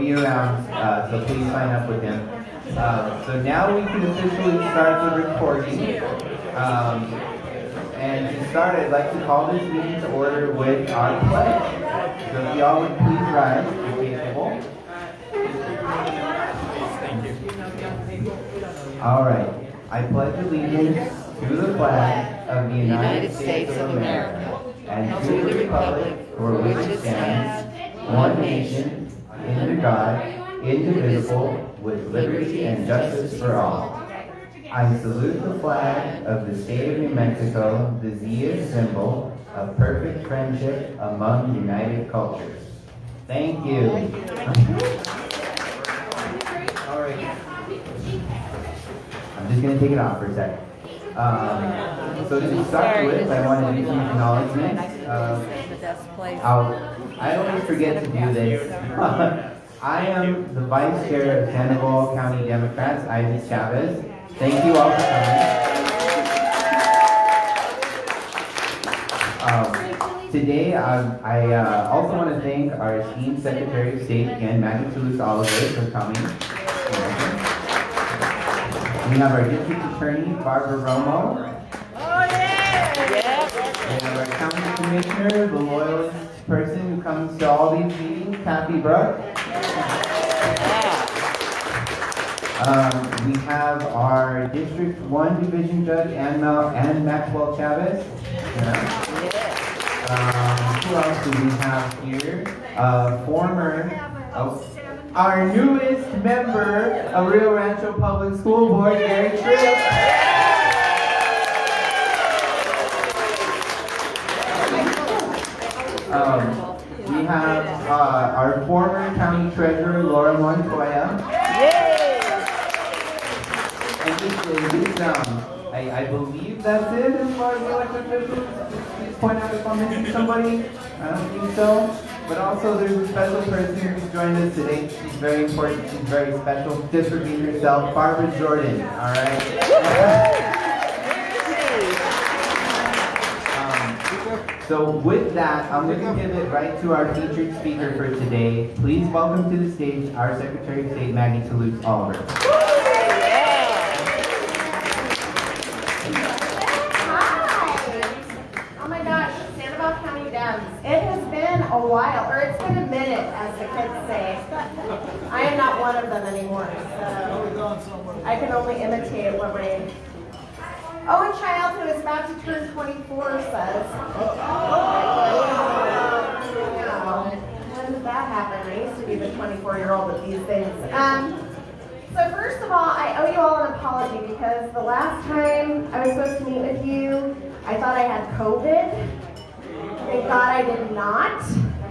be around, so please sign up with him. So now we can officially start the recording. And to start, I'd like to call this meeting to order with our pledge. So if y'all would please rise, if you're capable. All right. I pledge allegiance to the flag of the United States of America and to the republic for which it stands, one nation, under God, indivisible, with liberty and justice for all. I salute the flag of the state of New Mexico, the Z is symbol of perfect friendship among united cultures. Thank you. All right. I'm just going to take it off for a second. So to start with, I want to do some acknowledgments. I always forget to do this. I am the Vice Chair of Sandoval County Democrats, Isaac Chavez. Thank you all for coming. Today, I also want to thank our esteemed Secretary of State, again, Maggie Toulouse for coming. We have our District Attorney, Barbara Romo. Oh, yeah! We have our County Commissioner, the loyalist person who comes to all these meetings, Kathy Brooke. We have our District 1 Division Judge, Ann Maxwell Chavez. Who else do we have here? Our newest member of Rio Rancho Public School Board, Gary Tripp. We have our former county treasurer, Laura Montoya. And I believe that's it as far as the elected officials. Please point out if I'm missing somebody. I don't think so. But also there's a special person who's joined us today. She's very important. She's very special. Just for being herself, Barbara Jordan. All right. So with that, I'm going to give it right to our featured speaker for today. Please welcome to the stage our Secretary of State, Maggie Toulouse Oliver. It has been a while, or it's been a minute, as the kids say. I am not one of them anymore, so I can only imitate what my own child who is about to turn 24 says. When did that happen? I used to be the 24-year-old with these things. So first of all, I owe you all an apology because the last time I was supposed to meet with you, I thought I had COVID. Thank God I did not.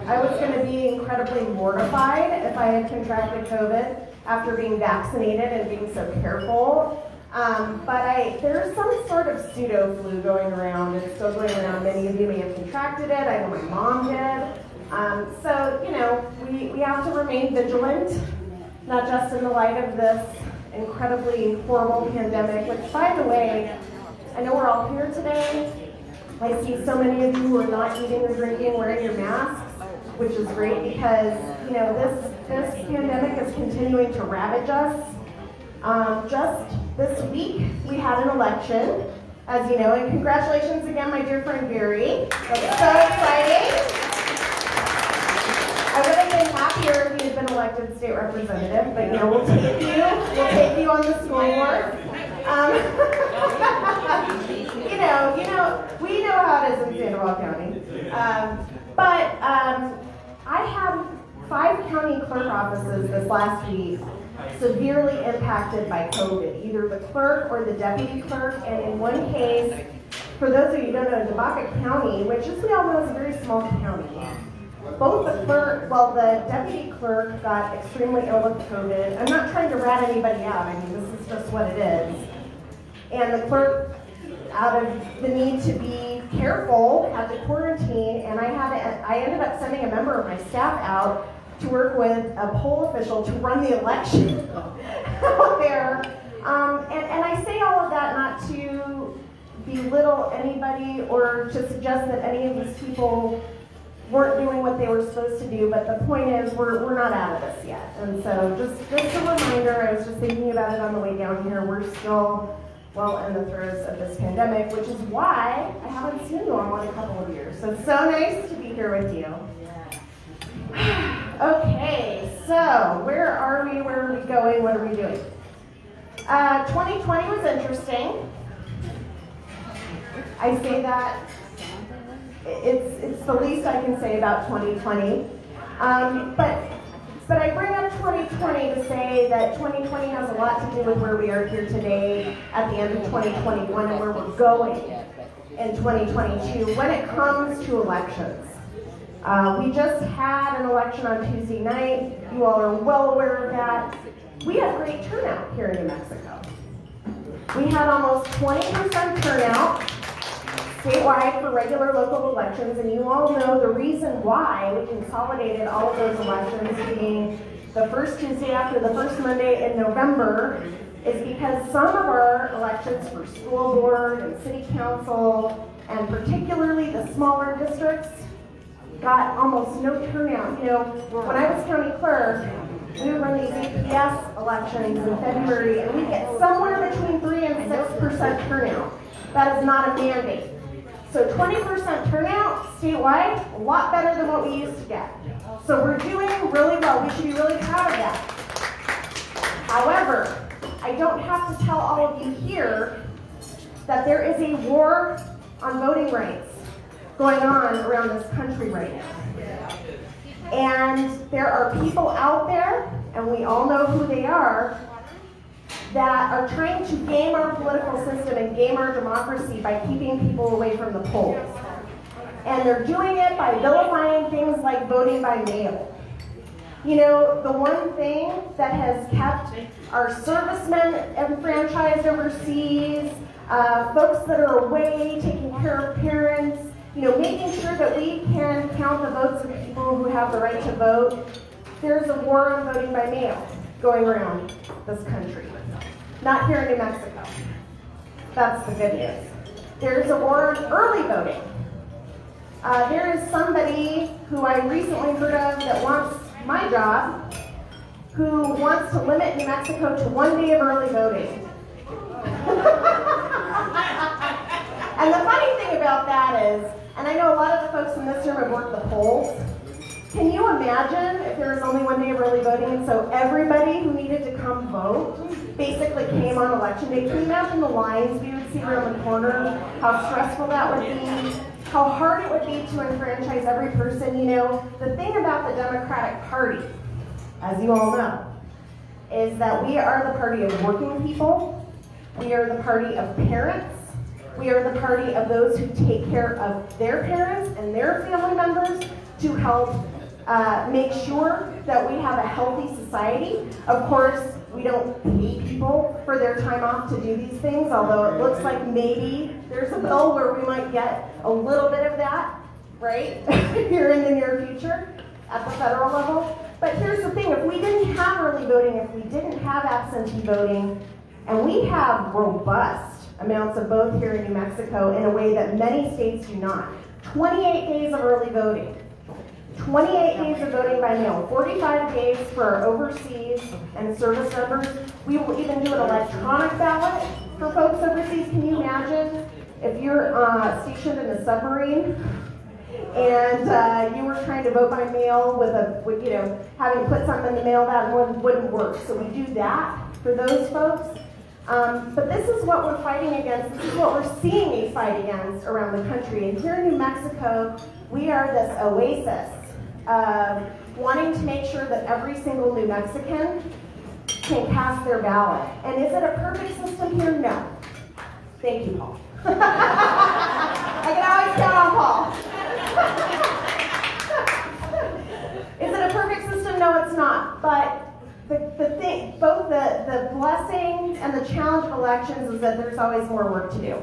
I was going to be incredibly mortified if I had contracted COVID after being vaccinated and being so careful. But there's some sort of pseudo flu going around. It's still going around. Many of you may have contracted it. I know my mom did. So, you know, we have to remain vigilant, not just in the light of this incredibly horrible pandemic, which, by the way, I know we're all here today. I see so many of you who are not eating or drinking, wearing your masks, which is great because, you know, this pandemic is continuing to ravage us. Just this week, we had an election, as you know, and congratulations again, my dear friend Gary. That's so exciting. I would have been happier if you had been elected state representative, but, you know, we'll take you on the school board. We know how it is in Sandoval County. I had 5 county clerk offices this last week severely impacted by COVID, either the clerk or the deputy clerk, and in one case, for those of you who don't know, Tobacco County, which as we all know is a very small county, both the deputy clerk got extremely ill with COVID. I'm not trying to rat anybody out, I mean, this is just what it is. And the clerk, out of the need to be careful, had to quarantine, and I ended up sending a member of my staff out to work with a poll official to run the election out there. And I say all of that not to belittle anybody or to suggest that any of these people weren't doing what they were supposed to do, but the point is we're not out of this yet. And so just a reminder, I was just thinking about it on the way down here, we're still well in the throes of this pandemic, which is why I haven't seen you all in a couple of years. So it's so nice to be here with you. Okay, so where are we? Where are we going? What are we doing? 2020 was interesting. I say that it's the least I can say about 2020. But I bring up 2020 to say that 2020 has a lot to do with where we are here today at the end of 2021 and where we're going in 2022 when it comes to elections. We just had an election on Tuesday night. You all are well aware of that. We had great turnout here in New Mexico. We had almost 20% turnout statewide for regular local elections, and you all know the reason why we consolidated all of those elections being the first Tuesday after the first Monday in November is because some of our elections for school board and city council, and particularly the smaller districts, got almost no turnout. You know, when I was county clerk, we would run these APS elections in February, and we get somewhere between 3 and 6% turnout. That is not a mandate. So 20% turnout statewide, a lot better than what we used to get. So we're doing really well. We should be really proud of that. However, I don't have to tell all of you here that there is a war on voting rights going on around this country right now. And there are people out there, and we all know who they are, that are trying to game our political system and game our democracy by keeping people away from the polls. And they're doing it by vilifying things like voting by mail. You know, the one thing that has kept our servicemen enfranchised overseas, folks that are away, taking care of parents, you know, making sure that we can count the votes of people who have the right to vote. There's a war on voting by mail going around this country. Not here in New Mexico. That's the good news. There's a war on early voting. There is somebody who I recently heard of that wants my job, who wants to limit New Mexico to 1 day of early voting. And the funny thing about that is, and I know a lot of the folks in this room have worked the polls, can you imagine if there was only 1 day of early voting and so everybody who needed to come vote basically came on election day? Can you imagine the lines we would see around the corner? How stressful that would be? How hard it would be to enfranchise every person? You know, the thing about the Democratic Party, as you all know, is that we are the party of working people. We are the party of parents. We are the party of those who take care of their parents and their family members to help make sure that we have a healthy society. Of course, we don't pay people for their time off to do these things, although it looks like maybe there's a bill where we might get a little bit of that, right, here in the near future at the federal level. But here's the thing, if we didn't have early voting, if we didn't have absentee voting, and we have robust amounts of both here in New Mexico in a way that many states do not. 28 days of early voting. 28 days of voting by mail, 45 days for our overseas and service members. We will even do an electronic ballot for folks overseas. Can you imagine if you're stationed in a submarine and you were trying to vote by mail with having put something in the mail, that wouldn't work. So we do that for those folks. But this is what we're fighting against. This is what we're seeing a fight against around the country. And here in New Mexico, we are this oasis of wanting to make sure that every single New Mexican can cast their ballot. And is it a perfect system here? No. Thank you, Paul. I can always count on Paul. Is it a perfect system? No, it's not. But the thing, both the blessings and the challenge of elections is that there's always more work to do.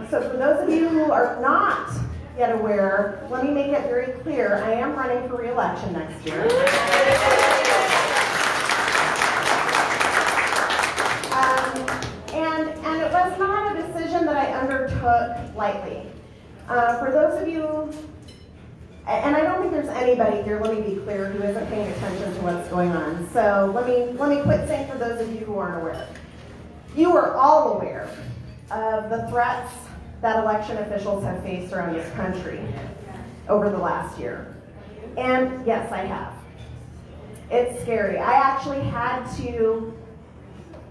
So for those of you who are not yet aware, let me make it very clear, I am running for re-election next year. And it was not a decision that I undertook lightly. For those of you And I don't think there's anybody here, let me be clear, who isn't paying attention to what's going on. So let me quit saying for those of you who aren't aware. You are all aware of the threats that election officials have faced around this country over the last year. And yes, I have. It's scary. I actually had to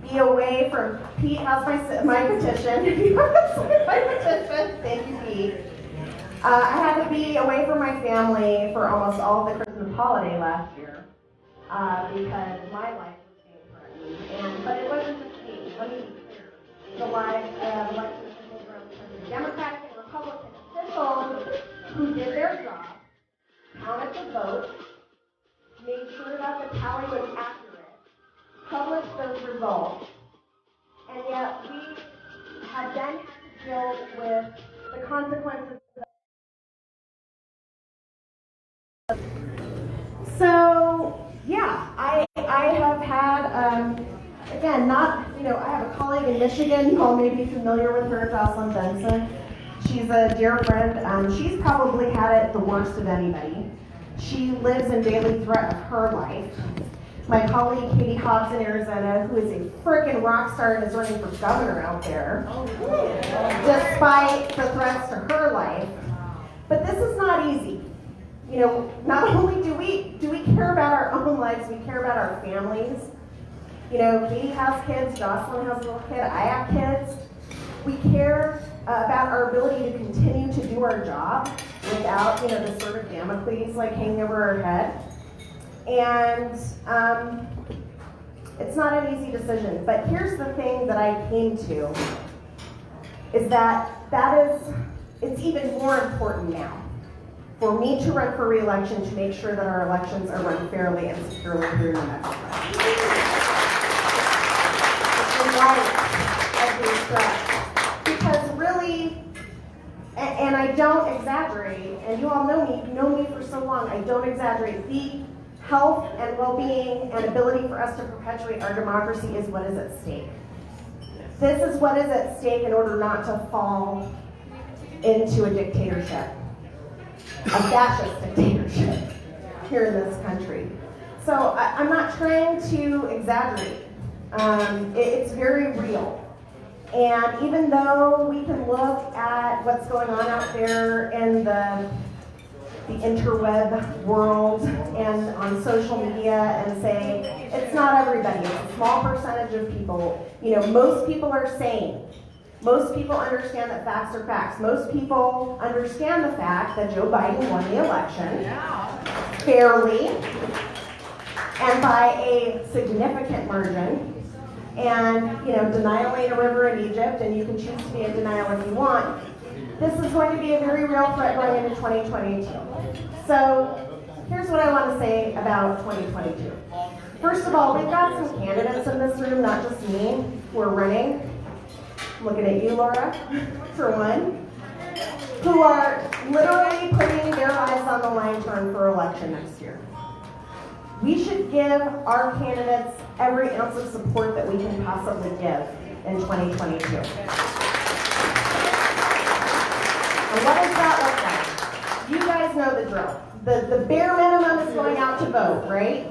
be away from Pete. How's my petition? My petition. Thank you, Pete. I had to be away from my family for almost all of the Christmas holiday last year because my life was being threatened. But it wasn't just me. Let me be clear. The lives of election officials around the country, Democratic and Republican officials who did their job, counted the votes, made sure that the tally was accurate, published those results, and yet we have then had to deal with the consequences. So, yeah, I have had, again, I have a colleague in Michigan, you all may be familiar with her, Jocelyn Benson. She's a dear friend. She's probably had it the worst of anybody. She lives in daily threat of her life. My colleague, Katie Hobbs in Arizona, who is a frickin' rock star and is running for governor out there, despite the threats to her life. But this is not easy. Not only do we care about our own lives, we care about our families. Katie has kids, Jocelyn has a little kid, I have kids. We care about our ability to continue to do our job without, the sort of Damocles hanging over our head. And it's not an easy decision. But here's the thing that I came to, is it's even more important now for me to run for re-election to make sure that our elections are run fairly and securely here in New Mexico. In light of these threats. Because really, and I don't exaggerate, and you all know me for so long, I don't exaggerate, the health and well-being and ability for us to perpetuate our democracy is what is at stake. This is what is at stake in order not to fall into a dictatorship. A fascist dictatorship here in this country. So I'm not trying to exaggerate. It's very real. And even though we can look at what's going on out there in the interweb world and on social media and say, it's not everybody, it's a small percentage of people. Most people are sane. Most people understand that facts are facts. Most people understand the fact that Joe Biden won the election fairly and by a significant margin. And, denial ain't a river in Egypt, and you can choose to be in denial if you want. This is going to be a very real threat going into 2022. So here's what I want to say about 2022. First of all, we've got some candidates in this room, not just me, who are running. I'm looking at you, Laura, for one, who are literally putting their lives on the line to run for election next year. We should give our candidates every ounce of support that we can possibly give in 2022. And what does that look like? You guys know the drill. The bare minimum is going out to vote, right?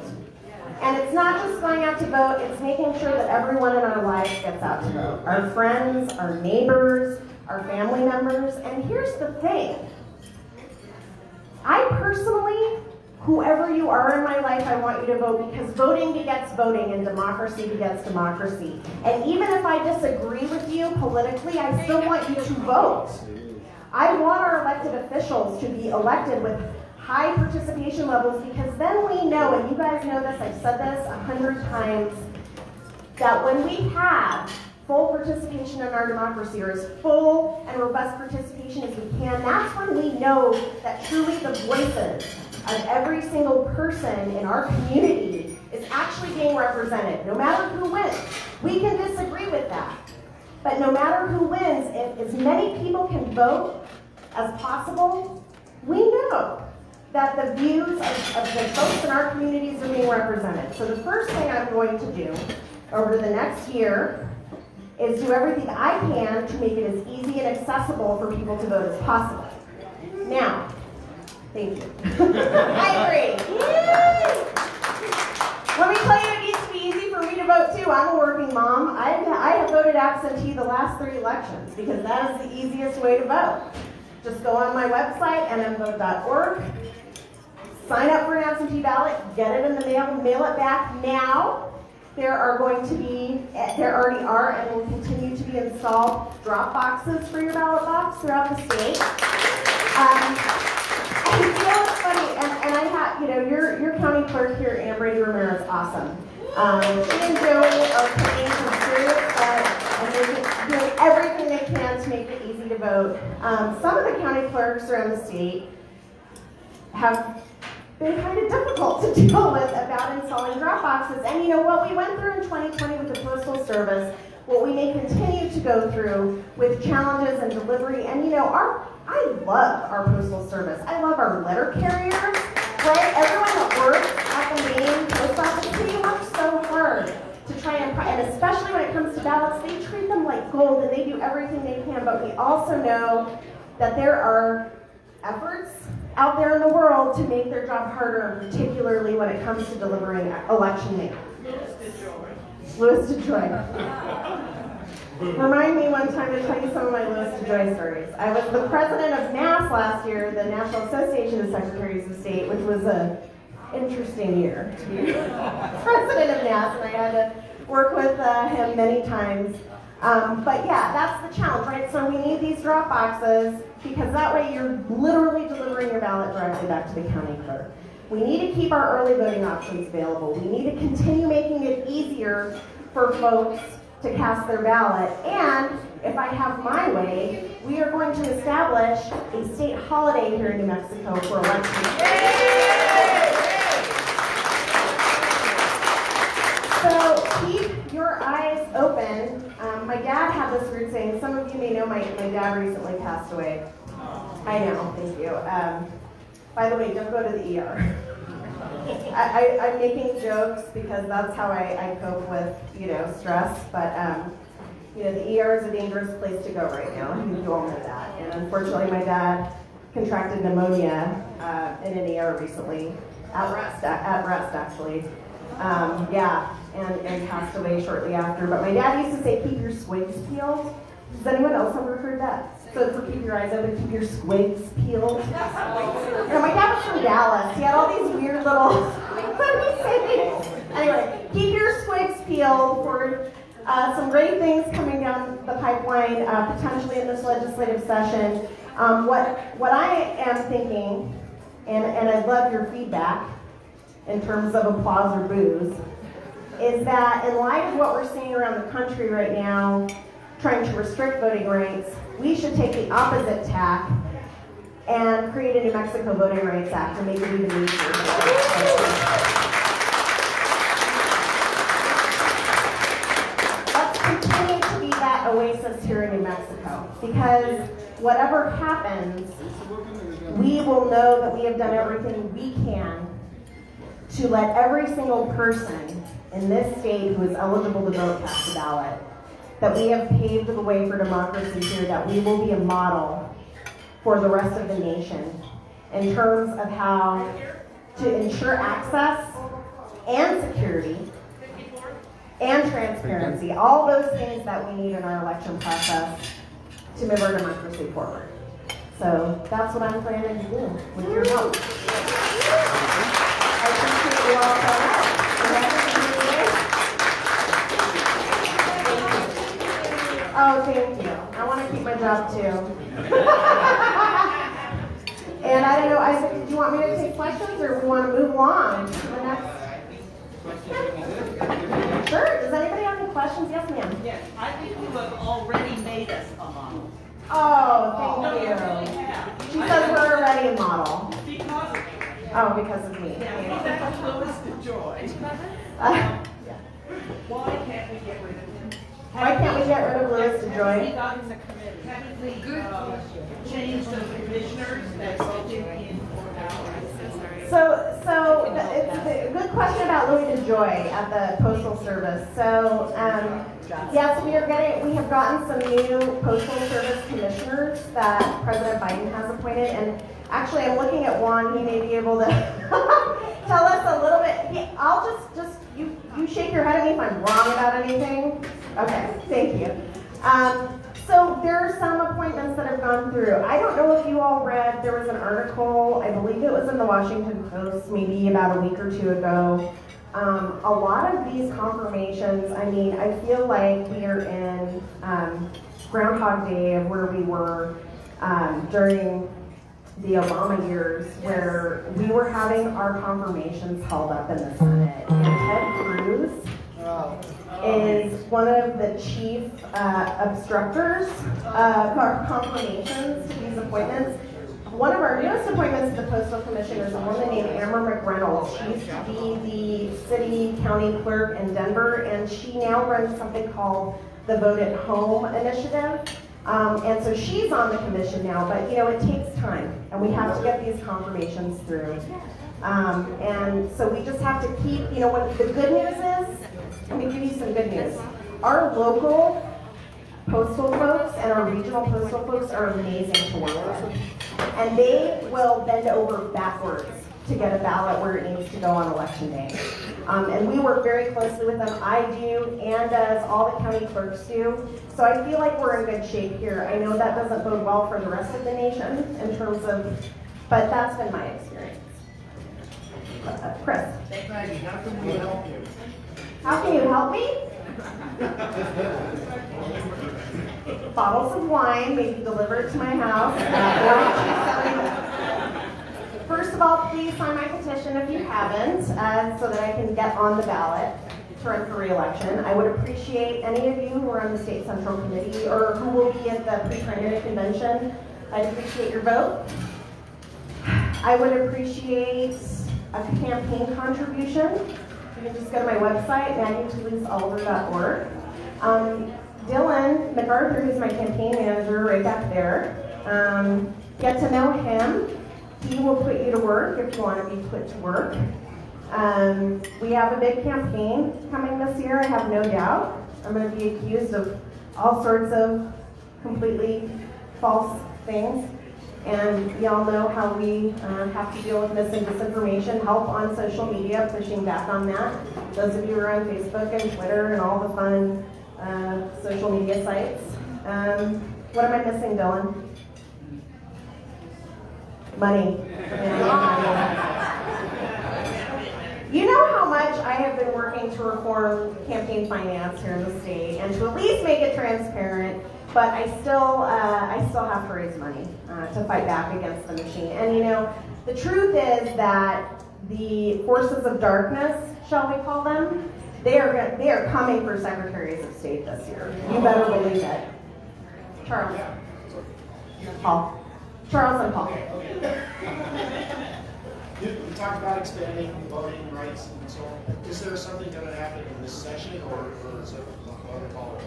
And it's not just going out to vote, it's making sure that everyone in our lives gets out to vote. Our friends, our neighbors, our family members. And here's the thing. I personally, whoever you are in my life, I want you to vote because voting begets voting and democracy begets democracy. And even if I disagree with you politically, I still want you to vote. I want our elected officials to be elected with high participation levels because then we know, and you guys know this, I've said this 100 times, that when we have full participation in our democracy, or as full and robust participation as we can, that's when we know that truly the voices of every single person in our community is actually being represented, no matter who wins. We can disagree with that. But no matter who wins, if as many people can vote as possible, we know that the views of the folks in our communities are being represented. So the first thing I'm going to do over the next year is do everything I can to make it as easy and accessible for people to vote as possible. Now, Thank you. I agree. Yay! Let me tell you, it needs to be easy for me to vote too. I'm a working mom. I have voted absentee the last 3 elections because that is the easiest way to vote. Just go on my website, nmvote.org, sign up for an absentee ballot, get it in the mail, mail it back now. There already are, and will continue to be installed drop boxes for your ballot box throughout the state. And it's funny, and I have, your county clerk here, Ann Brady Romero, is awesome. She and Joey are putting some serious stuff, and they're doing everything they can to make it easy to vote. Some of the county clerks around the state have been kind of difficult to deal with about installing drop boxes. And what we went through in 2020 with the Postal Service, what we may continue to go through with challenges and delivery. And I love our Postal Service. I love our letter carriers, right? Everyone that works at the main post office, they work so hard to try and especially when it comes to ballots, they treat them like gold and they do everything they can. But we also know that there are efforts out there in the world to make their job harder, particularly when it comes to delivering election day. Louis DeJoy. Remind me one time to tell you some of my Louis DeJoy stories. I was the president of NAS last year, the National Association of Secretaries of State, which was an interesting year to be president of NAS, and I had to work with him many times. But yeah, that's the challenge, right? So we need these drop boxes because that way you're literally delivering your ballot directly back to the county clerk. We need to keep our early voting options available. We need to continue making it easier for folks to cast their ballot. And if I have my way, we are going to establish a state holiday here in New Mexico for election day. So keep your eyes open. My dad had this weird saying. Some of you may know my dad recently passed away. I know, thank you. By the way, don't go to the ER. I'm making jokes because that's how I cope with, stress. But, the ER is a dangerous place to go right now. You all know that. And unfortunately, my dad contracted pneumonia in an ER recently, at rest actually. And passed away shortly after. But my dad used to say, keep your squigs peeled. Has anyone else ever heard that? So for keep your eyes open, keep your squigs peeled. My dad was from Dallas. He had all these weird little Anyway, keep your squigs peeled for some great things coming down the pipeline, potentially in this legislative session. What I am thinking, and I'd love your feedback in terms of applause or boos, is that in light of what we're seeing around the country right now, trying to restrict voting rights, we should take the opposite tack and create a New Mexico Voting Rights Act and make it even easier. Let's continue to be that oasis here in New Mexico, because whatever happens, we will know that we have done everything we can to let every single person in this state who is eligible to vote cast a ballot, that we have paved the way for democracy here, that we will be a model for the rest of the nation in terms of how to ensure access and security and transparency, all those things that we need in our election process to move our democracy forward. So that's what I'm planning to do with your help. I appreciate you all so much. Oh, thank you. I want to keep my job too. And I don't know, do you want me to take questions or we want to move along to the next? Sure. Does anybody have any questions? Yes, ma'am. Yes, I think you have already made us a model. Oh, thank you. She says we're already a model. Because of you. Oh, because of me. Yeah, that's Louis DeJoy. Yeah. Why can't we get rid of him? Why can't we get rid of Louis DeJoy? He got in the committee. Haven't we changed the commissioners that voted in for hours? So it's a good question about Louis DeJoy at the Postal Service. So yes, we have gotten some new Postal Service commissioners that President Biden has appointed, and Actually, I'm looking at Juan. He may be able to tell us a little bit. I'll just you shake your head at me if I'm wrong about anything. Okay, thank you. So there are some appointments that have gone through. I don't know if you all read, there was an article, I believe it was in the Washington Post, maybe about a week or two ago. A lot of these confirmations, I mean, I feel like we are in Groundhog Day of where we were during the Obama years, where we were having our confirmations held up in the Senate. And Ted Cruz is one of the chief obstructors of our confirmations to these appointments. One of our newest appointments to the Postal Commission is a woman named Amber McReynolds. She used to be the city county clerk in Denver, and she now runs something called the Vote at Home initiative. And so she's on the commission now, but you know, it takes time, and we have to get these confirmations through. And so we just have to keep, you know, what the good news is, let me give you some good news. Our local postal folks and our regional postal folks are amazing to work with. And they will bend over backwards to get a ballot where it needs to go on election day. And we work very closely with them. I do, and does, all the county clerks do. So I feel like we're in good shape here. I know that doesn't bode well for the rest of the nation in terms of, but that's been my experience. Chris. Maggie, how can we help you? How can you help me? Bottles of wine may be delivered to my house. First of all, please sign my petition if you haven't, so that I can get on the ballot to run for re-election. I would appreciate any of you who are on the State Central Committee or who will be at the pre-primary convention. I'd appreciate your vote. I would appreciate a campaign contribution. You can just go to my website, maggietoulouseoliver.org. Dylan MacArthur, who's my campaign manager right back there, get to know him. He will put you to work if you want to be put to work. We have a big campaign coming this year, I have no doubt. I'm going to be accused of all sorts of completely false things. And y'all know how we have to deal with mis and disinformation, help on social media, pushing back on that. Those of you who are on Facebook and Twitter and all the fun social media sites. What am I missing, Dylan? Money. You know how much I have been working to reform campaign finance here in the state and to at least make it transparent, but I still have to raise money to fight back against the machine. And you know, the truth is that the forces of darkness, shall we call them, they are coming for secretaries of state this year. You better believe it. Charles. Paul. Charles and Paul. You talked about expanding voting rights and so on. Is there something going to happen in this session, or is it protocol?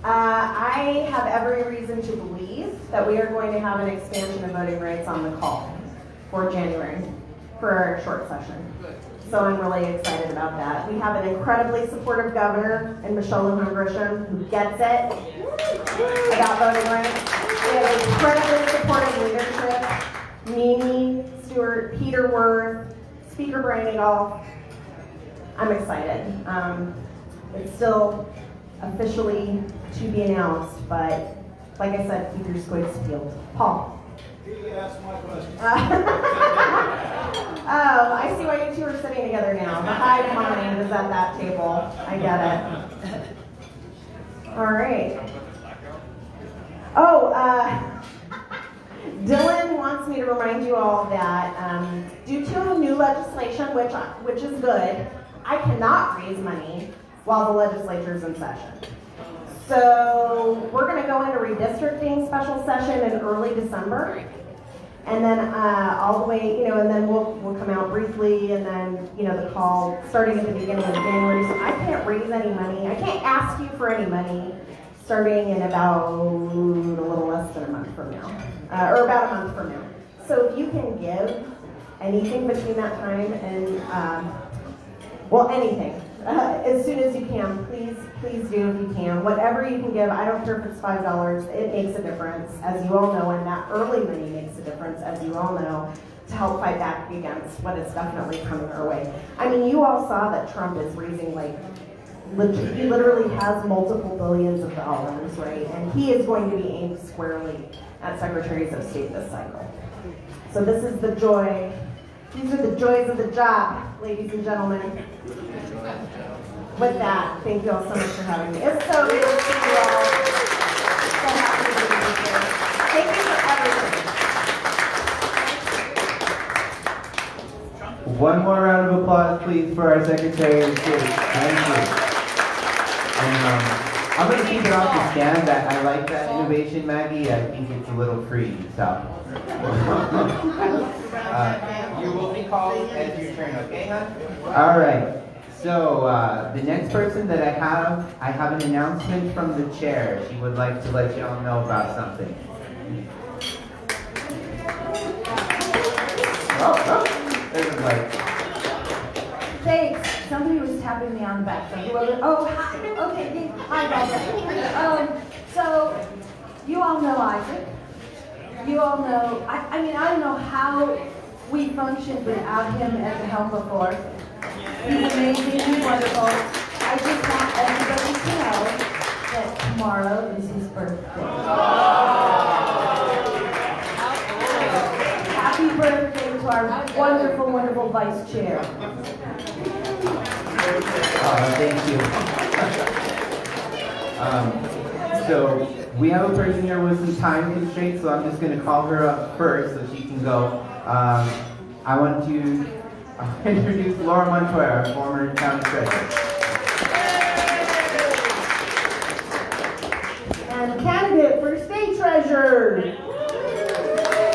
I have every reason to believe that we are going to have an expansion of voting rights on the call for January for our short session. So I'm really excited about that. We have an incredibly supportive governor in Michelle Lujan Grisham who gets it about voting rights. We have incredibly supportive leadership. Mimi Stewart, Peter Worth, Speaker Brian Adolph. I'm excited. It's still officially to be announced, but like I said, keep your squids peeled. Paul. That's my question. Oh, I see why you two are sitting together now. The hive mind is at that table. I get it. All right. Oh, Dylan wants me to remind you all that due to new legislation, which is good, I cannot raise money while the legislature is in session. So we're going to go into redistricting special session in early December. And then all the way, you know, and then we'll come out briefly, and then, you know, the call starting at the beginning of January. So I can't raise any money. I can't ask you for any money starting in about a little less than a month from now, or about a month from now. So if you can give anything between that time and, well, anything. as soon as you can, please do if you can. Whatever you can give, I don't care if it's $5, it makes a difference, as you all know, and that early money makes a difference, as you all know, to help fight back against what is definitely coming our way. I mean, you all saw that Trump is raising he literally has multiple billions of dollars, right? And he is going to be aimed squarely at secretaries of state this cycle. So this is the joy. These are the joys of the job, ladies and gentlemen. With that, thank you all so much for having me. It's so good to see you all. So happy to be here. Thank you for everything. One more round of applause, please, for our Secretary of State. Thank you. And I'm going to keep it off the stand. I like that innovation, Maggie. I think it's a little free, so. You will be called as your turn, okay, hon? All right. So the next person that I have an announcement from the chair. She would like to let you all know about something. There's a light. Thanks. Somebody was tapping me on the back. Oh, hi. Okay. Hi, guys. So, you all know Isaac. You all know, I mean, I don't know how we functioned without him at the helm before. He's amazing. He's wonderful. I just want everybody to know that tomorrow is his birthday. Happy birthday to our wonderful, wonderful vice chair. Thank you. So we have a person here with some time constraints, so I'm just going to call her up first so she can go. I want to introduce Laura Montoya, our former county treasurer. And candidate for state treasurer.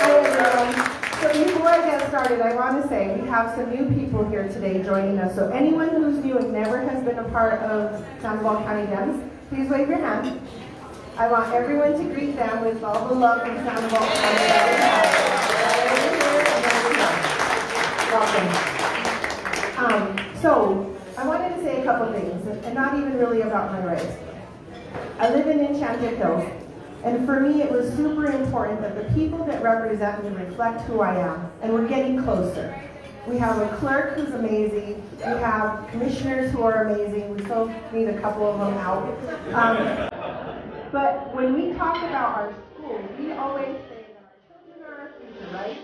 Hi, everyone. So before I get started, I want to say we have some new people here today joining us. So anyone who's new and never has been a part of Sandoval County Dems, please wave your hand. I want everyone to greet them with all the love from Sandoval County Dems. Welcome. So I wanted to say a couple things, and not even really about my rights. I live in Enchanted Hills. And for me, it was super important that the people that represent me reflect who I am. And we're getting closer. We have a clerk who's amazing. We have commissioners who are amazing. We still need a couple of them out. But when we talk about our schools, we always say that our children are our future, right?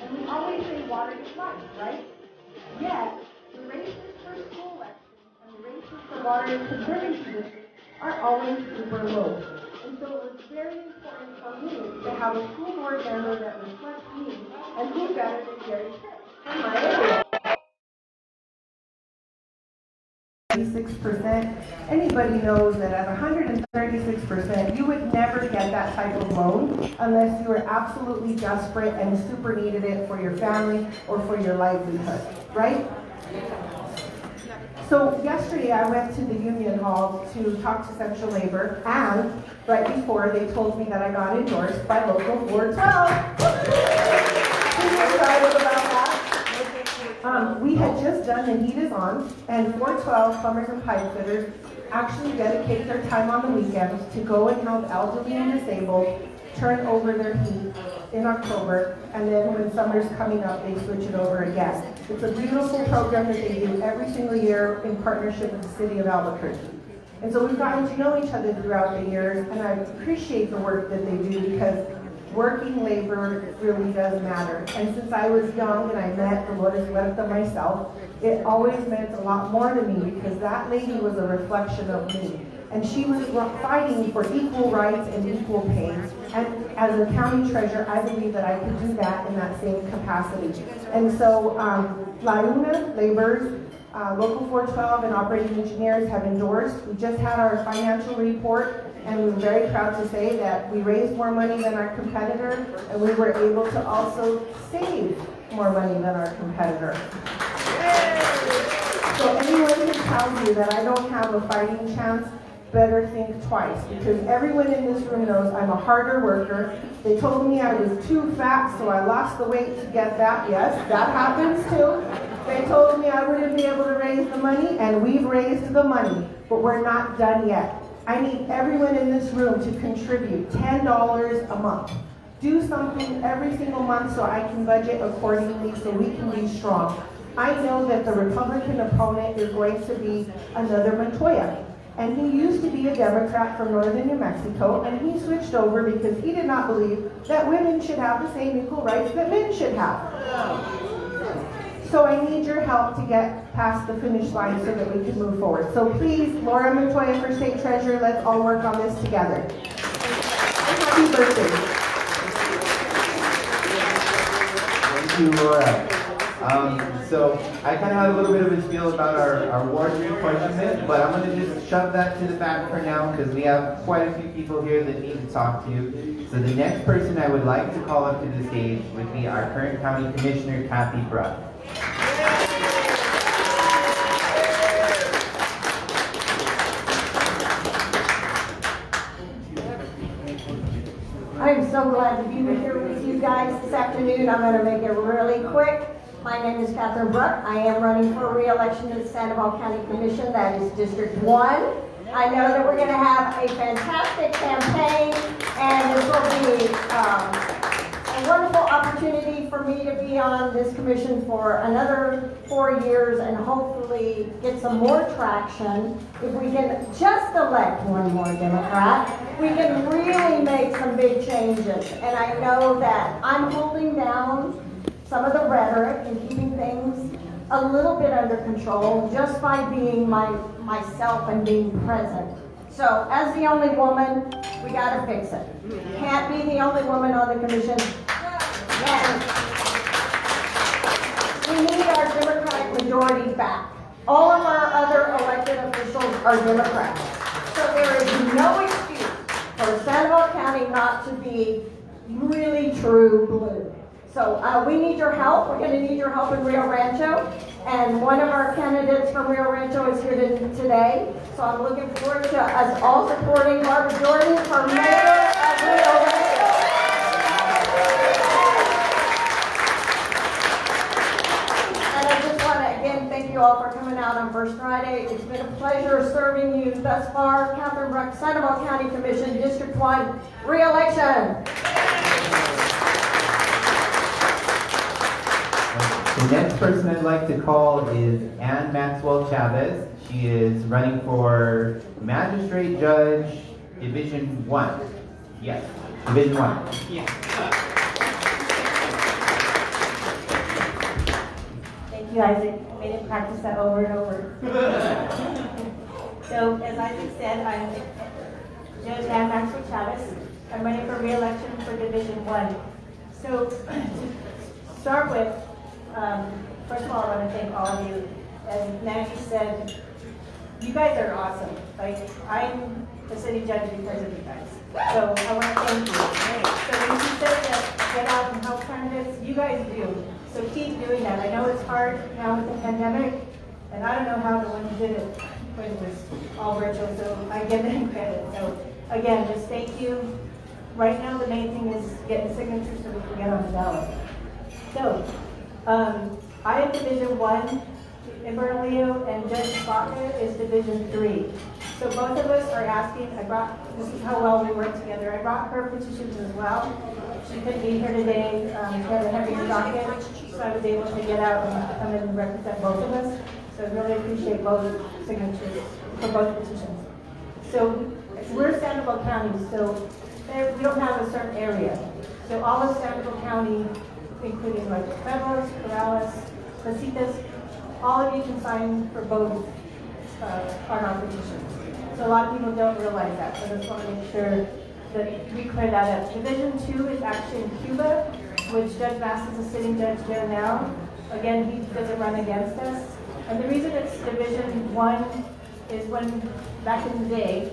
And we always say water is life, right? Yet, the races for school elections and the races for water and conservancy districts are always super low. And so it was very important for me to have a school board member that reflects me, and who better than Jerry Tripp from my area. 36%. Anybody knows that at 136%, you would never get that type of loan unless you were absolutely desperate and super needed it for your family or for your livelihood, right? So yesterday I went to the union hall to talk to Central Labor, and right before they told me that I got endorsed by Local 412. Super excited about that. We had just done The Heat Is On, and 412 plumbers and pipe fitters actually dedicate their time on the weekends to go and help elderly and disabled turn over their heat in October, and then when summer's coming up, they switch it over again. It's a beautiful program that they do every single year in partnership with the city of Albuquerque. And so we've gotten to know each other throughout the years, and I appreciate the work that they do because working labor really does matter. And since I was young and I met Dolores Huerta myself, it always meant a lot more to me because that lady was a reflection of me. And she was fighting for equal rights and equal pay. And as a county treasurer, I believe that I could do that in that same capacity. And so La Una, laborers, Local 412 and operating engineers have endorsed. We just had our financial report, and we were very proud to say that we raised more money than our competitor, and we were able to also save more money than our competitor. So anyone who tells you that I don't have a fighting chance, better think twice, because everyone in this room knows I'm a harder worker. They told me I was too fat, so I lost the weight to get that. Yes, that happens too. They told me I wouldn't be able to raise the money, and we've raised the money, but we're not done yet. I need everyone in this room to contribute $10 a month. Do something every single month so I can budget accordingly so we can be strong. I know that the Republican opponent is going to be another Montoya. And he used to be a Democrat from northern New Mexico, and he switched over because he did not believe that women should have the same equal rights that men should have. So I need your help to get past the finish line so that we can move forward. So please, Laura Montoya for State Treasurer, let's all work on this together. Happy birthday. Thank you, Laura. So I kind of have a little bit of a spiel about our Ward reapportionment, but I'm going to just shove that to the back for now because we have quite a few people here that need to talk to you. So the next person I would like to call up to the stage would be our current County Commissioner, Kathy Brooke. I'm so glad to be here with you guys this afternoon. I'm going to make it really quick. My name is Catherine Brooke. I am running for re-election to the Sandoval County Commission. That is District 1. I know that we're going to have a fantastic campaign, and this will be a wonderful opportunity for me to be on this commission for another 4 years and hopefully get some more traction. If we can just elect one more Democrat, we can really make some big changes. And I know that I'm holding down some of the rhetoric and keeping things a little bit under control just by being myself and being present. So as the only woman, we got to fix it. Can't be the only woman on the commission. Yes. We need our Democratic majority back. All of our other elected officials are Democrats. So there is no excuse for Sandoval County not to be really true blue. So we need your help. We're going to need your help in Rio Rancho. And one of our candidates from Rio Rancho is here today. So I'm looking forward to us all supporting Barbara Jordan for mayor of Rio Rancho. And I just want to again thank you all for coming out on First Friday. It's been a pleasure serving you thus far. Catherine Brooke, Sandoval County Commission, District 1, re-election. The next person I'd like to call is Ann Maxwell Chavez. She is running for Magistrate Judge, Division 1. Yes, Division 1. Thank you, Isaac. I made it practice that over and over. So, as Isaac said, I'm Judge Ann Maxwell Chavez. I'm running for re-election for Division 1. So, to start with, first of all, I want to thank all of you. As Maggie said, you guys are awesome. Like, I'm the city judge because of you guys. So I want to thank you. So when she said that get out and help candidates, you guys do. So keep doing that. I know it's hard now with the pandemic, and I don't know how the one who did it when it was all virtual, so I give them credit. So again, just thank you. Right now, the main thing is getting signatures so we can get on the ballot. So, I am Division 1 in Bernalillo, and Judge Baca is Division 3. So both of us are asking, this is how well we work together. I brought her petitions as well. She couldn't be here today, she had a heavy docket, so I was able to get out and come in and represent both of us. So I really appreciate both signatures for both petitions. So we're Sandoval County, so we don't have a certain area. So all of Sandoval County, including like Pueblos, Corrales, Casitas, all of you can sign for both on our petitions. So a lot of people don't realize that, so I just want to make sure that we clear that up. Division 2 is actually in Cuba, which Judge Bass is a sitting judge there now. Again, he doesn't run against us. And the reason it's Division 1 is when, back in the day,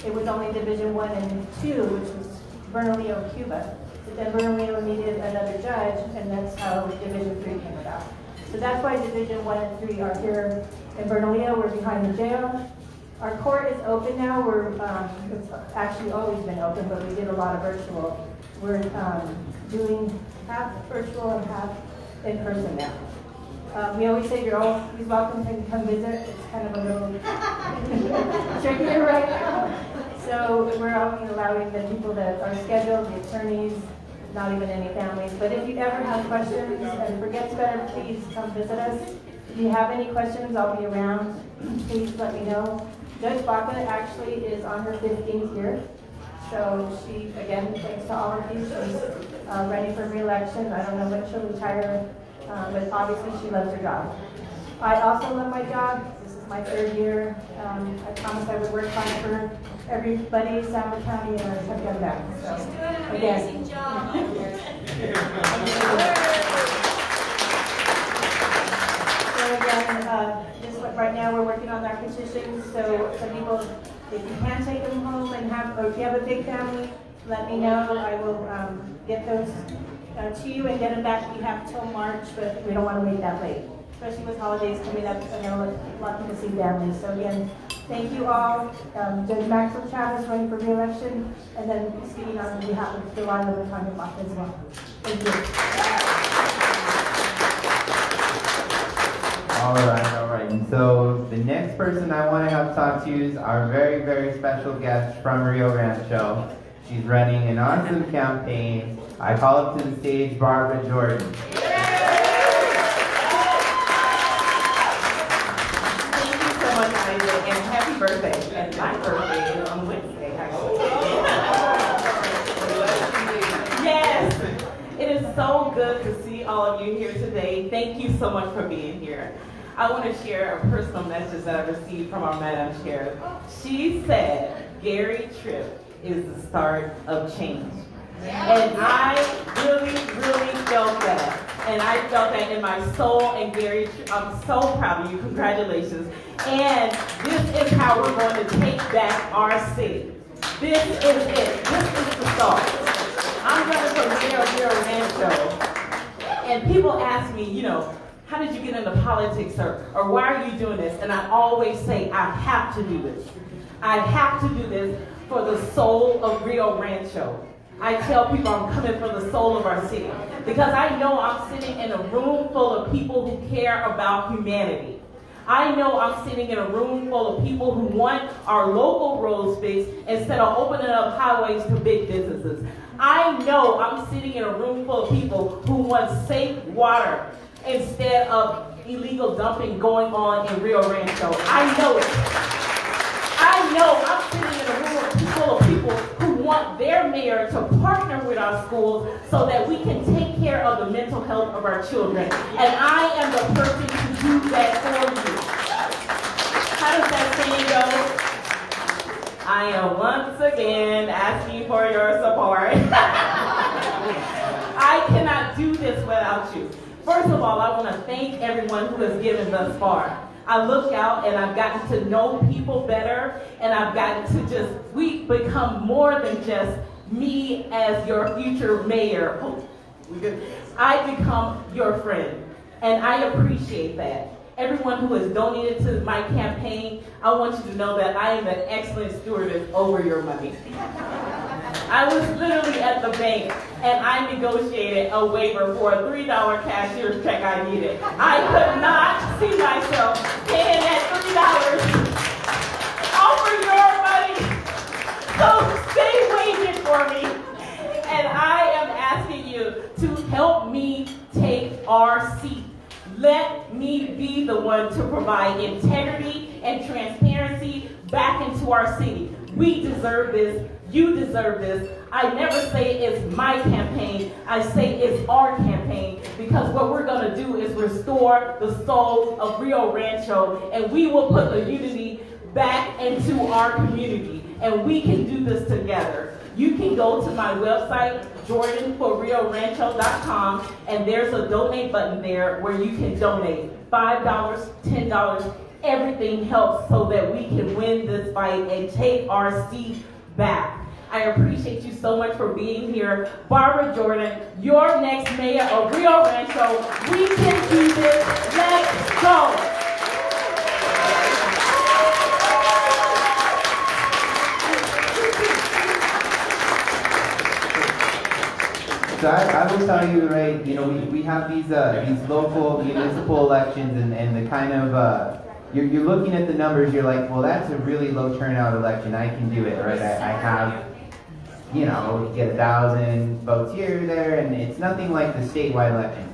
it was only Division 1 and 2, which was Bernalillo, Cuba. But then Bernalillo needed another judge, and that's how Division 3 came about. So that's why Division 1 and 3 are here in Bernalillo. We're behind the jail. Our court is open now. It's actually always been open, but we did a lot of virtual. We're doing half virtual and half in person now. We always say you're always welcome to come visit. It's kind of a little trickier right now. So we're only allowing the people that are scheduled, the attorneys, not even any families. But if you ever have questions and forgets better, please come visit us. If you have any questions, I'll be around. Please let me know. Judge Baca actually is on her 15th year. So she, again, thanks to all of you, she's ready for re-election. I don't know when she'll retire, but obviously she loves her job. I also love my job. This is my 3rd year. I promised I would work hard for everybody, Sandoval County, and I have done that. So, She's doing an again. amazing job. So again, just right now we're working on our petitions. So some people, if you can take them home and have, or if you have a big family, let me know. I will get those to you and get them back. We have till March, but we don't want to wait that late, especially with holidays coming up. I know a lot of people see families. So again, thank you all. Judge Maxwell Chavez running for re-election, and then speaking on behalf of Delilah and Tanya Bach as well. Thank you. All right. And so the next person I want to have talk to you is our very, very special guest from Rio Rancho. She's running an awesome campaign. I call up to the stage Barbara Jordan. Thank you so much, Isaac, and happy birthday. And my birthday is on Wednesday, actually. Yes, it is so good to see all of you here today. Thank you so much for being here. I want to share a personal message that I received from our Madam Chair. She said, Gary Tripp is the start of change. And I really, really felt that. And I felt that in my soul. And Gary, I'm so proud of you. Congratulations. And this is how we're going to take back our city. This is it. This is the start. I'm running for mayor of Rio Rancho. And people ask me, how did you get into politics, or why are you doing this? And I always say, I have to do this. I have to do this for the soul of Rio Rancho. I tell people I'm coming for the soul of our city because I know I'm sitting in a room full of people who care about humanity. I know I'm sitting in a room full of people who want our local roads fixed instead of opening up highways to big businesses. I know I'm sitting in a room full of people who want safe water instead of illegal dumping going on in Rio Rancho. I know it. I know I'm sitting in a room full of people who want their mayor to partner with our schools so that we can take care of the mental health of our children. And I am the person to do that for you. How does that saying go? I am once again asking for your support. I cannot do this without you. First of all, I want to thank everyone who has given thus far. I look out and I've gotten to know people better, and I've gotten to we become more than just me as your future mayor. I become your friend, and I appreciate that. Everyone who has donated to my campaign, I want you to know that I am an excellent stewardess over your money. I was literally at the bank and I negotiated a waiver for a $3 cashier's check I needed. I could not see myself paying that $3 over your money. So stay waiting for me. And I am asking you to help me take our seat. Let me be the one to provide integrity and transparency back into our city. We deserve this. You deserve this. I never say it's my campaign. I say it's our campaign, because what we're going to do is restore the soul of Rio Rancho, and we will put the unity back into our community, and we can do this together. You can go to my website, jordanforriorancho.com, and there's a donate button there where you can donate $5, $10. Everything helps so that we can win this fight and take our seat back. I appreciate you so much for being here. Barbara Jordan, your next mayor of Rio Rancho. We can do this. Let's go. So I will tell you, right, you know, we have these local municipal elections and the kind of, you're looking at the numbers, you're like, well, that's a really low turnout election, I can do it, right? I have, you know, get 1,000 votes here or there, and it's nothing like the statewide election.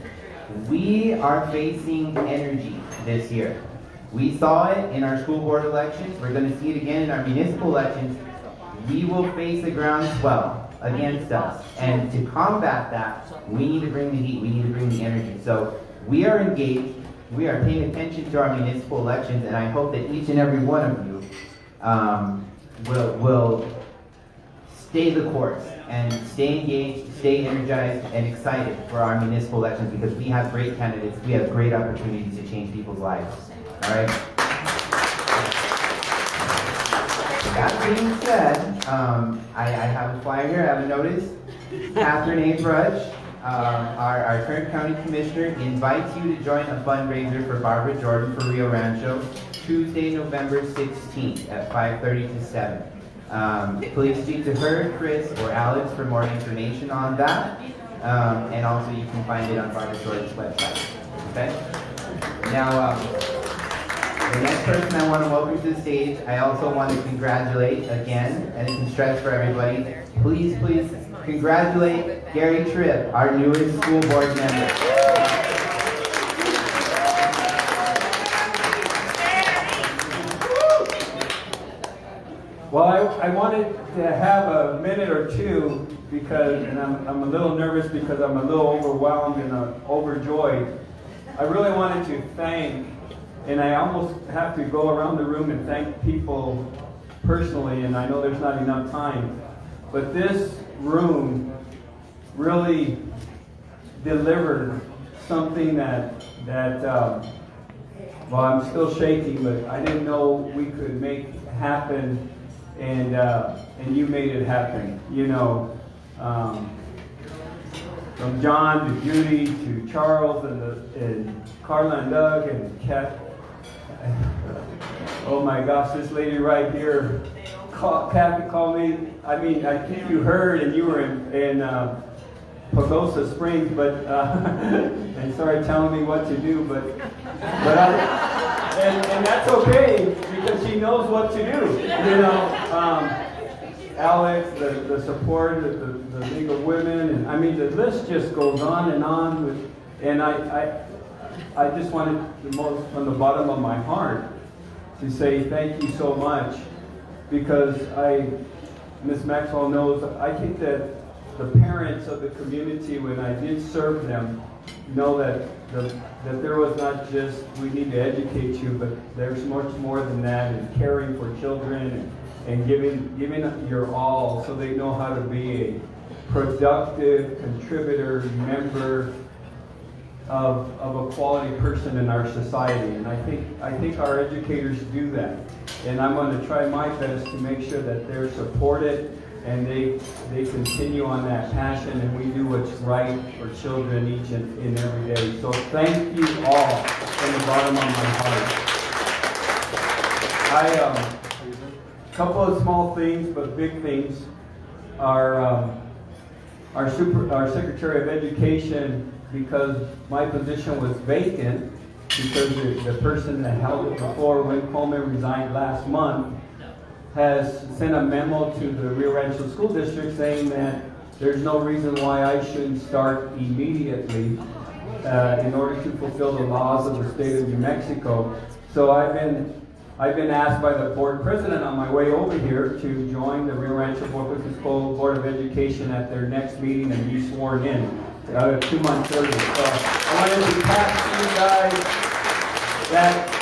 We are facing energy this year. We saw it in our school board elections, we're going to see it again in our municipal elections. We will face a groundswell against us. And to combat that, we need to bring the heat, we need to bring the energy. So we are engaged, we are paying attention to our municipal elections, and I hope that each and every one of you will stay the course and stay engaged, stay energized, and excited for our municipal elections because we have great candidates, we have great opportunities to change people's lives. All right? That being said, I have a flyer here, I have a notice. Catherine A. Brudge, our current county commissioner, invites you to join a fundraiser for Barbara Jordan for Rio Rancho, Tuesday, November 16th at 5:30 to 7. Please speak to her, Chris, or Alex for more information on that. And also you can find it on Barbara Jordan's website. Okay? Now, the next person I want to welcome to the stage, I also want to congratulate again, and it can stretch for everybody. Please, please congratulate Gary Tripp, our newest school board member. Well, I wanted to have a minute or two because, and I'm a little nervous because I'm a little overwhelmed and overjoyed. I really wanted to thank, and I almost have to go around the room and thank people personally, and I know there's not enough time, but this room really delivered something that well, I'm still shaking, but I didn't know we could make happen, and you made it happen. You know, from John to Judy to Charles and Carla and Doug and Kat. Oh my gosh, this lady right here, Kathy called me. I mean, I think you heard, and you were in Pagosa Springs, but and started telling me what to do, but and that's okay because she knows what to do. You know, Alex, the support, the League of Women, and I mean the list just goes on and on. And I just wanted the most from the bottom of my heart to say thank you so much because Ms. Maxwell knows, I think that the parents of the community, when I did serve them, know that there was not just, we need to educate you, but there's much more than that, and caring for children and giving your all so they know how to be a productive contributor, member of a quality person in our society. And I think our educators do that. And I'm going to try my best to make sure that they're supported and they continue on that passion, and we do what's right for children each and every day. So thank you all from the bottom of my heart. A couple of small things, but big things. Our Secretary of Education, because my position was vacant, because the person that held it before, Win Coleman, resigned last month, has sent a memo to the Rio Rancho School District saying that there's no reason why I shouldn't start immediately in order to fulfill the laws of the state of New Mexico. So I've been asked by the board president on my way over here to join the Rio Rancho Board of Education at their next meeting and be sworn in 2 months early. So I wanted to pass to you guys that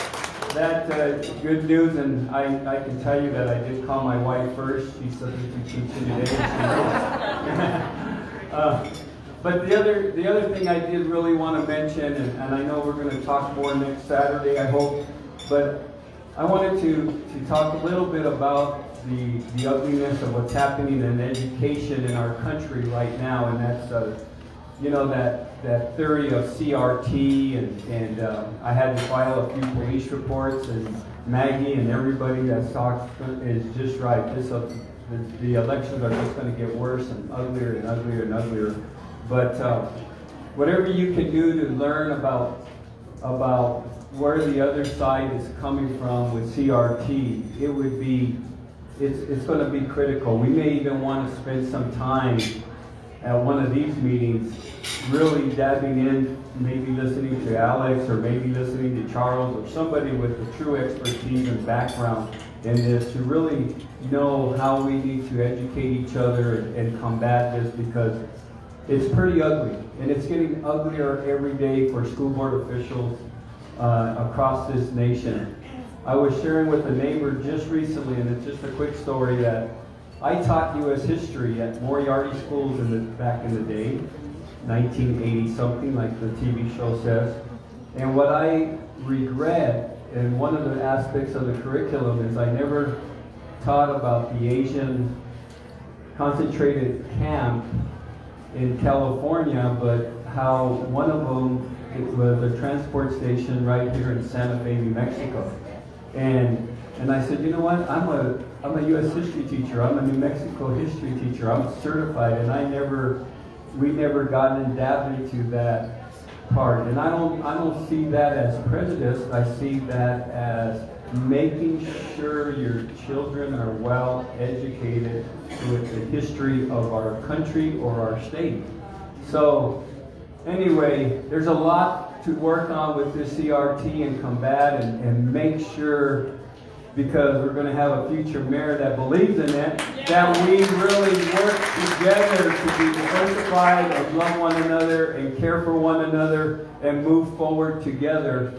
good news, and I can tell you that I did call my wife first. She's subject to teaching today. But the other thing I did really want to mention, and I know we're going to talk more next Saturday, I hope, but I wanted to talk a little bit about the ugliness of what's happening in education in our country right now, and that's that theory of CRT, and I had to file a few police reports, and Maggie and everybody that's talked is just right. The elections are just going to get worse and uglier and uglier and uglier. But whatever you can do to learn about where the other side is coming from with CRT, it's going to be critical. We may even want to spend some time at one of these meetings really dabbing in, maybe listening to Alex or maybe listening to Charles or somebody with the true expertise and background in this to really know how we need to educate each other and combat this, because it's pretty ugly, and it's getting uglier every day for school board officials across this nation. I was sharing with a neighbor just recently, and it's just a quick story, that I taught U.S. history at Moriarty schools back in the day, 1980 something, like the TV show says. And what I regret, and one of the aspects of the curriculum, is I never taught about the Asian concentrated camp in California, but how one of them, it was a transport station right here in Santa Fe, New Mexico. And I said, you know what, I'm a U.S. history teacher, I'm a New Mexico history teacher, I'm certified, and we never got in dabbed into that part. And I don't see that as prejudice, I see that as making sure your children are well educated with the history of our country or our state. So anyway, there's a lot to work on with this CRT and combat and make sure, because we're going to have a future mayor that believes in it, that we really work together to be diversified and love one another and care for one another and move forward together.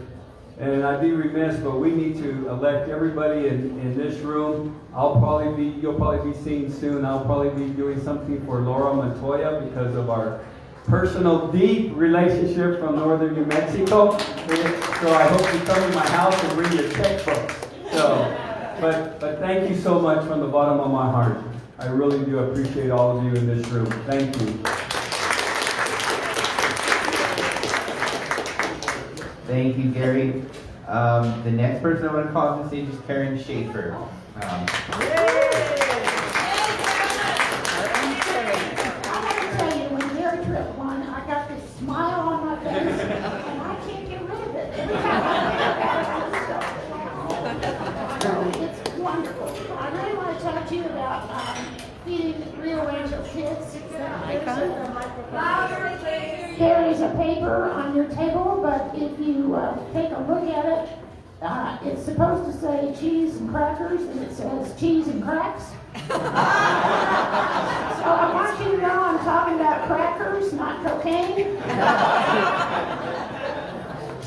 And I'd be remiss, but we need to elect everybody in this room. You'll probably be seeing soon, I'll probably be doing something for Laura Montoya because of our personal deep relationship from northern New Mexico. So I hope you come to my house and bring your checkbooks. So, but thank you so much from the bottom of my heart. I really do appreciate all of you in this room. Thank you. Thank you, Gary. The next person I want to call on the stage is Karen Schaefer. I want to tell you, when Gary Tripp won, I got this smile on my face, and I can't get rid of it. Every time I think about it, it's wonderful. I really want to talk to you about feeding Rio Rancho kids. There is a paper on your table, but if you take a look at it, it's supposed to say cheese and crackers, and it says cheese and cracks. So I want you to know I'm talking about crackers, not cocaine.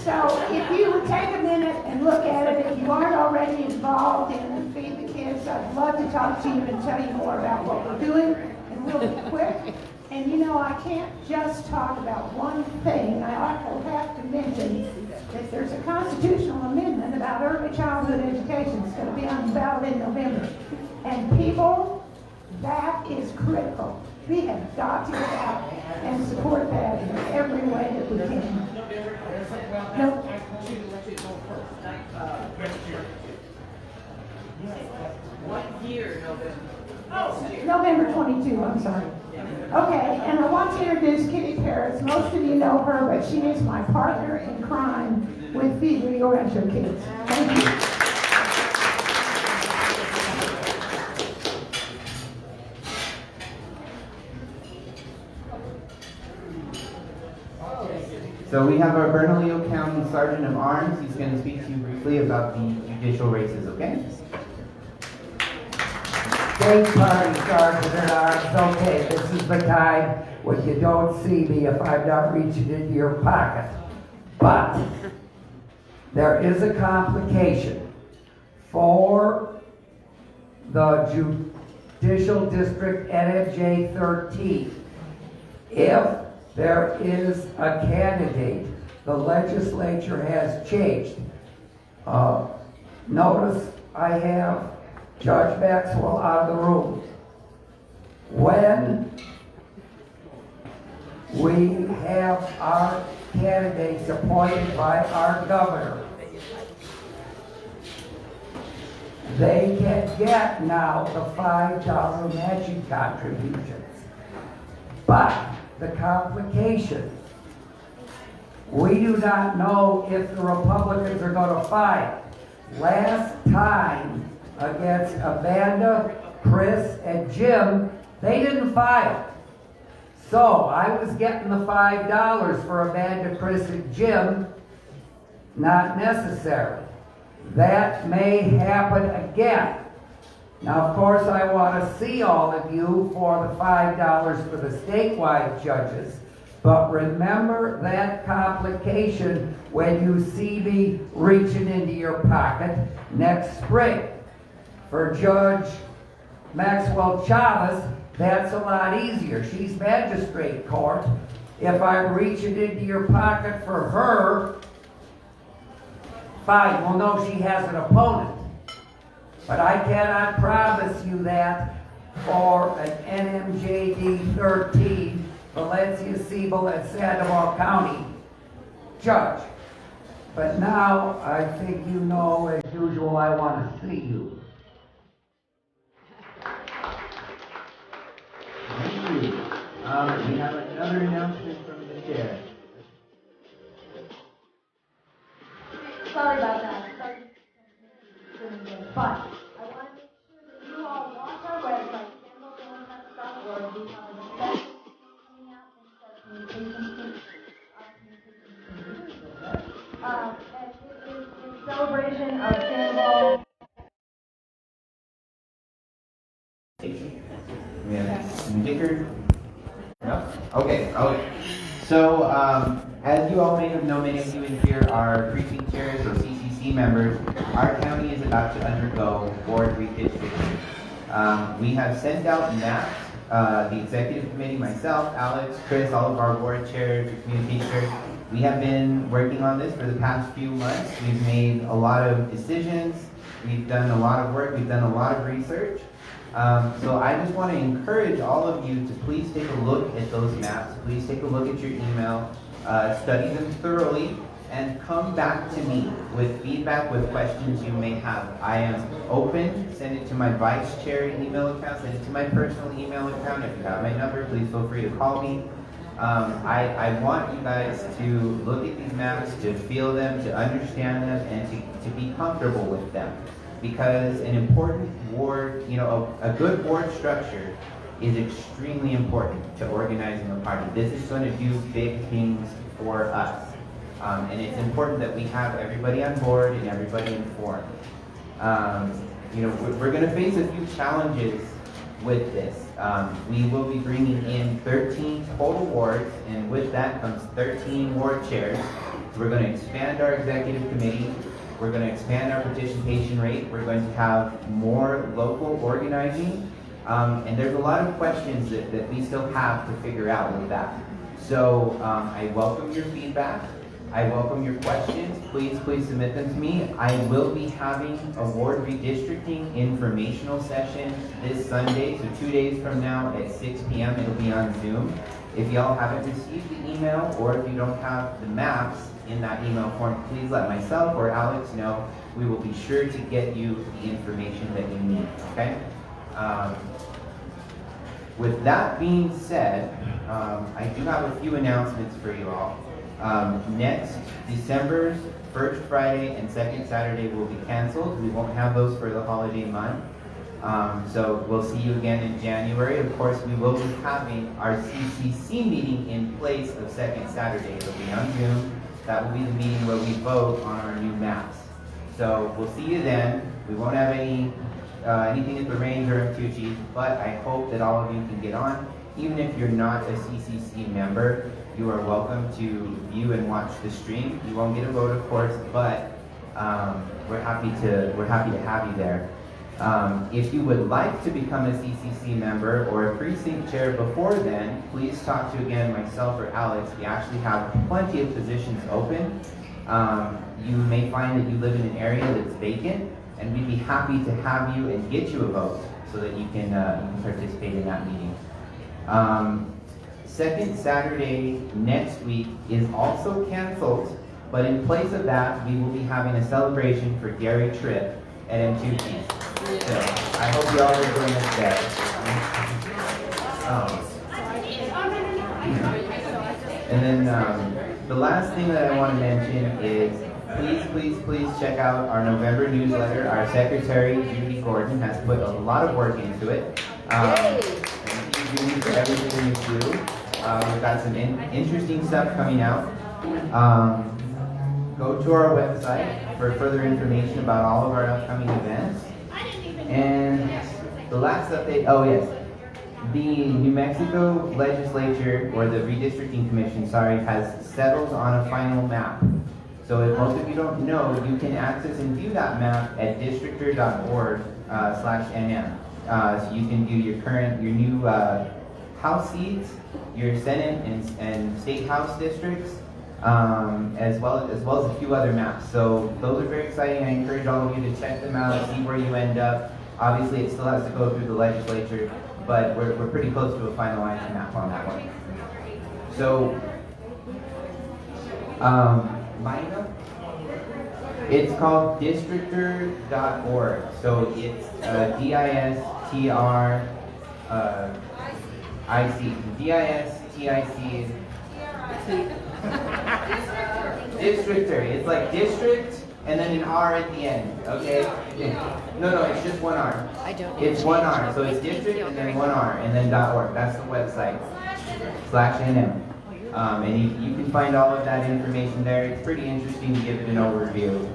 So if you would take a minute and look at it, if you aren't already involved in Feed the Kids, I'd love to talk to you and tell you more about what we're doing, and we'll be quick. And you know, I can't just talk about one thing. I also have to mention that there's a constitutional amendment about early childhood education. It's going to be on the ballot in November. And people, that is critical. We have got to get out and support that in every way that we can. No. What year, November? November 22, I'm sorry. Okay, and I want to introduce Kitty Parris. Most of you know her, but she is my partner in crime with Feed Rio Rancho Kids. Thank you. So we have our Bernalillo County Sergeant of Arms. He's going to speak to you briefly about the judicial races, okay? State Party Sergeant at Arms. Okay, this is the time when you don't see me if I'm not reaching into your pocket. But there is a complication for the Judicial District NMJ 13. If there is a candidate, the legislature has changed. Notice I have Judge Maxwell out of the room. When we have our candidates appointed by our governor, they can get now the $5 matching contributions. But the complication. We do not know if the Republicans are going to fight. Last time against Amanda, Chris, and Jim, they didn't file. So I was getting the $5 for Amanda, Chris, and Jim. Not necessary. That may happen again. Now, of course, I want to see all of you for the $5 for the statewide judges. But remember that complication when you see me reaching into your pocket next spring. For Judge Maxwell Chavez, that's a lot easier. She's magistrate court. If I'm reaching into your pocket for her, fine, we'll know she has an opponent. But I cannot promise you that for an NMJD 13, Valencia, Siebel, and Sandoval County judge. But now, I think you know, as usual, I want to see you. Thank you. We have another announcement from the chair. Sorry about that. But I want to make sure that you all watch our website, sandoval.org. We have an event coming out and communications. And it is in celebration of Sandoval. We have Dicker? No? Okay. So, as you all may have known, many of you in here are precinct chairs or CCC members. Our county is about to undergo board redistricting. We have sent out maps, the executive committee, myself, Alex, Chris, all of our board chairs, the community chairs. We have been working on this for the past few months. We've made a lot of decisions. We've done a lot of work. We've done a lot of research. So I just want to encourage all of you to please take a look at those maps. Please take a look at your email, study them thoroughly, and come back to me with feedback, with questions you may have. I am open. Send it to my vice chair email account. Send it to my personal email account. If you have my number, please feel free to call me. I want you guys to look at these maps, to feel them, to understand them, and to be comfortable with them. Because an important ward, a good ward structure is extremely important to organizing a party. This is going to do big things for us. And it's important that we have everybody on board and everybody informed. We're going to face a few challenges with this. We will be bringing in 13 total wards, and with that comes 13 ward chairs. We're going to expand our executive committee. We're going to expand our participation rate. We're going to have more local organizing. And there's a lot of questions that we still have to figure out with that. So I welcome your feedback. I welcome your questions. Please submit them to me. I will be having a ward redistricting informational session this Sunday, so 2 days from now at 6 p.m. It'll be on Zoom. If y'all haven't received the email, or if you don't have the maps in that email form, please let myself or Alex know. We will be sure to get you the information that you need, okay? With that being said, I do have a few announcements for you all. Next December's first Friday and second Saturday will be canceled. We won't have those for the holiday month. So we'll see you again in January. Of course, we will be having our CCC meeting in place of second Saturday. It'll be on Zoom. That will be the meeting where we vote on our new maps. So we'll see you then. We won't have anything at the range or in Tucci, but I hope that all of you can get on. Even if you're not a CCC member, you are welcome to view and watch the stream. You won't get a vote, of course, but we're happy to have you there. If you would like to become a CCC member or a precinct chair before then, please talk to, again, myself or Alex. We actually have plenty of positions open. You may find that you live in an area that's vacant, and we'd be happy to have you and get you a vote so that you can participate in that meeting. Second Saturday next week is also canceled, but in place of that, we will be having a celebration for Gary Tripp at M2P. So I hope you all are joining us there. And then the last thing that I want to mention is please check out our November newsletter. Our secretary, Judy Gordon, has put a lot of work into it. And thank you, Judy, for everything you do. We've got some interesting stuff coming out. Go to our website for further information about all of our upcoming events. And the last update, oh yes, the New Mexico legislature, or the redistricting commission, sorry, has settled on a final map. So if most of you don't know, you can access and view that map at districtor.org/NM. So you can view your new House seats, your Senate and State House districts, as well as a few other maps. So those are very exciting. I encourage all of you to check them out, see where you end up. Obviously, it still has to go through the legislature, but we're pretty close to a finalized map on that one. So, it's called districtor.org. So it's DISTRIC. Districtor. It's like district and then an R at the end. Okay? No, it's just one R. It's one R. So it's district and then one R and then .org. That's the website. /NM. And you can find all of that information there. It's pretty interesting to give it an overview.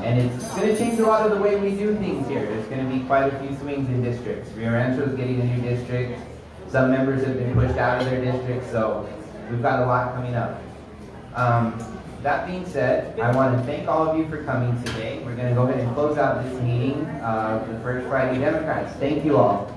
And it's going to change a lot of the way we do things here. There's going to be quite a few swings in districts. Rio Rancho is getting a new district. Some members have been pushed out of their districts, so we've got a lot coming up. That being said, I want to thank all of you for coming today. We're going to go ahead and close out this meeting of the First Friday Democrats. Thank you all.